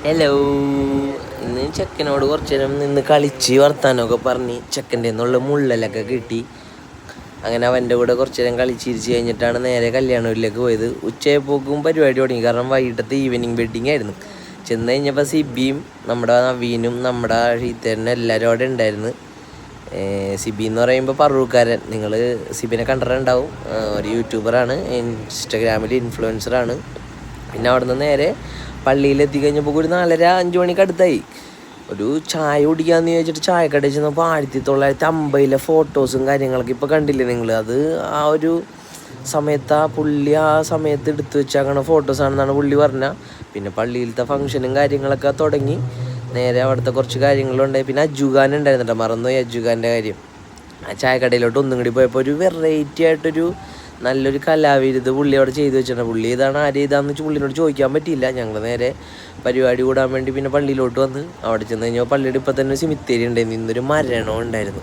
Hello, ഇന്ന് ചെക്കനോട് കുറച്ചു നേരം നിന്ന് കളിച്ച് വർത്താനമൊക്കെ പറഞ്ഞ് ചെക്കൻ്റെ നിന്നുള്ള മുള്ളലൊക്കെ കിട്ടി. അങ്ങനെ അവൻ്റെ കൂടെ കുറച്ചു നേരം കളിച്ചിരിച്ച് കഴിഞ്ഞിട്ടാണ് നേരെ കല്യാണൂരിലേക്ക് പോയത്. ഉച്ചയായപ്പോക്കും പരിപാടി തുടങ്ങി. കാരണം വൈകിട്ടത്തെ ഈവനിങ് വെഡിങ് ആയിരുന്നു. ചെന്ന് കഴിഞ്ഞപ്പോൾ സിബിയും നമ്മുടെ നവീനും നമ്മുടെ ഷീത്തേനും എല്ലാവരും അവിടെ ഉണ്ടായിരുന്നു. സിബി എന്ന് പറയുമ്പോൾ പറൂക്കാരൻ, നിങ്ങൾ സിബിനെ കണ്ടിട്ടുണ്ടാവും. ഒരു യൂട്യൂബറാണ്, ഇൻസ്റ്റഗ്രാമിൽ ഇൻഫ്ലുവൻസറാണ്. പിന്നെ അവിടെ നിന്ന് നേരെ പള്ളിയിലെത്തി കഴിഞ്ഞപ്പോൾ ഒരു 4:30-5 മണിക്ക് അടുത്തായി. ഒരു ചായ കുടിക്കാമെന്ന് ചോദിച്ചിട്ട് ചായക്കടയിൽ ചെന്നപ്പോൾ 1950 ഫോട്ടോസും കാര്യങ്ങളൊക്കെ ഇപ്പോൾ കണ്ടില്ലേ നിങ്ങൾ. അത് ആ ഒരു സമയത്ത് പുള്ളി ആ സമയത്ത് എടുത്തു വെച്ചാക്കണ ഫോട്ടോസാണെന്നാണ് പുള്ളി പറഞ്ഞത്. പിന്നെ പള്ളിയിലത്തെ ഫംഗ്ഷനും കാര്യങ്ങളൊക്കെ തുടങ്ങി. നേരെ അവിടുത്തെ കുറച്ച് കാര്യങ്ങളുണ്ടായി. പിന്നെ അജുഖാൻ ഉണ്ടായിരുന്നില്ല, മറന്നുപോയി അജുഖാൻ്റെ കാര്യം. ആ ചായക്കടയിലോട്ട് ഒന്നും കൂടി പോയപ്പോൾ ഒരു വെറൈറ്റി ആയിട്ടൊരു നല്ലൊരു കലാവിരുത് പുള്ളി അവിടെ ചെയ്തു വെച്ചിട്ടുണ്ട്. പുള്ളി ഇതാണ് ആര് ചെയ്താന്ന് വെച്ച് പുള്ളിനോട് ചോദിക്കാൻ പറ്റിയില്ല. ഞങ്ങൾ നേരെ പരിപാടി കൂടാൻ വേണ്ടി പിന്നെ പള്ളിയിലോട്ട് വന്ന് അവിടെ ചെന്ന് കഴിഞ്ഞപ്പോൾ പള്ളിയുടെ ഇപ്പം തന്നെ ഒരു സിമിത്തേരി ഉണ്ടായിരുന്നു. ഇന്നൊരു മരണം ഉണ്ടായിരുന്നു.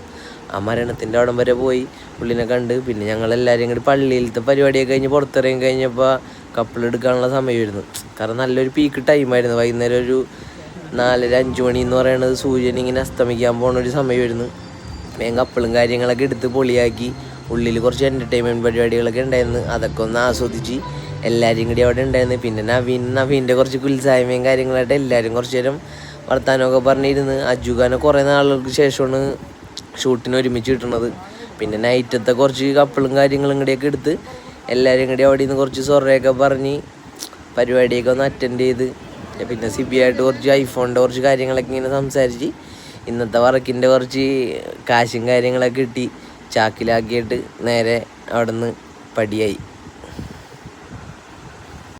ആ മരണത്തിൻ്റെ അവിടം വരെ പോയി പുള്ളിനെ കണ്ട്. പിന്നെ ഞങ്ങളെല്ലാവരും കൂടി പള്ളിയിലത്തെ പരിപാടിയൊക്കെ കഴിഞ്ഞ് പുറത്തിറങ്ങി കഴിഞ്ഞപ്പോൾ കപ്പിളെടുക്കാനുള്ള സമയമായിരുന്നു. കാരണം നല്ലൊരു പീക്ക് ടൈമായിരുന്നു. വൈകുന്നേരം ഒരു 4-5 മണി എന്ന് പറയുന്നത് സൂര്യൻ ഇങ്ങനെ അസ്തമിക്കാൻ പോകുന്ന ഒരു സമയമായിരുന്നു. വേഗം കപ്പിളും കാര്യങ്ങളൊക്കെ എടുത്ത് പൊളിയാക്കി. ഉള്ളിൽ കുറച്ച് എൻ്റർടൈൻമെൻറ്റ് പരിപാടികളൊക്കെ ഉണ്ടായിരുന്നു. അതൊക്കെ ഒന്ന് ആസ്വദിച്ച് എല്ലാവരും കൂടി അവിടെ ഉണ്ടായിരുന്നു. പിന്നെ നവീൻ്റെ കുറച്ച് ഉത്സാഹമയും കാര്യങ്ങളായിട്ട് എല്ലാവരും കുറച്ച് നേരം വർത്താനമൊക്കെ പറഞ്ഞിരുന്ന്. അജുഖാനെ കുറേ നാളുകൾക്ക് ശേഷമാണ് ഷൂട്ടിന് ഒരുമിച്ച് കിട്ടുന്നത്. പിന്നെ നൈറ്റത്തെ കുറച്ച് കപ്പിളും കാര്യങ്ങളും കൂടിയൊക്കെ എടുത്ത് എല്ലാവരും കൂടി അവിടെ നിന്ന് കുറച്ച് സൊറയൊക്കെ പറഞ്ഞ് പരിപാടിയൊക്കെ ഒന്ന് അറ്റൻഡ് ചെയ്ത്. പിന്നെ സിബിയായിട്ട് കുറച്ച് ഐഫോണിൻ്റെ കുറച്ച് കാര്യങ്ങളൊക്കെ ഇങ്ങനെ സംസാരിച്ച് ഇന്നത്തെ വർക്കിൻ്റെ കുറച്ച് കാശും കാര്യങ്ങളൊക്കെ കിട്ടി ചാക്കിലാക്കിയിട്ട് നേരെ അവിടെ നിന്ന് പടിയായി.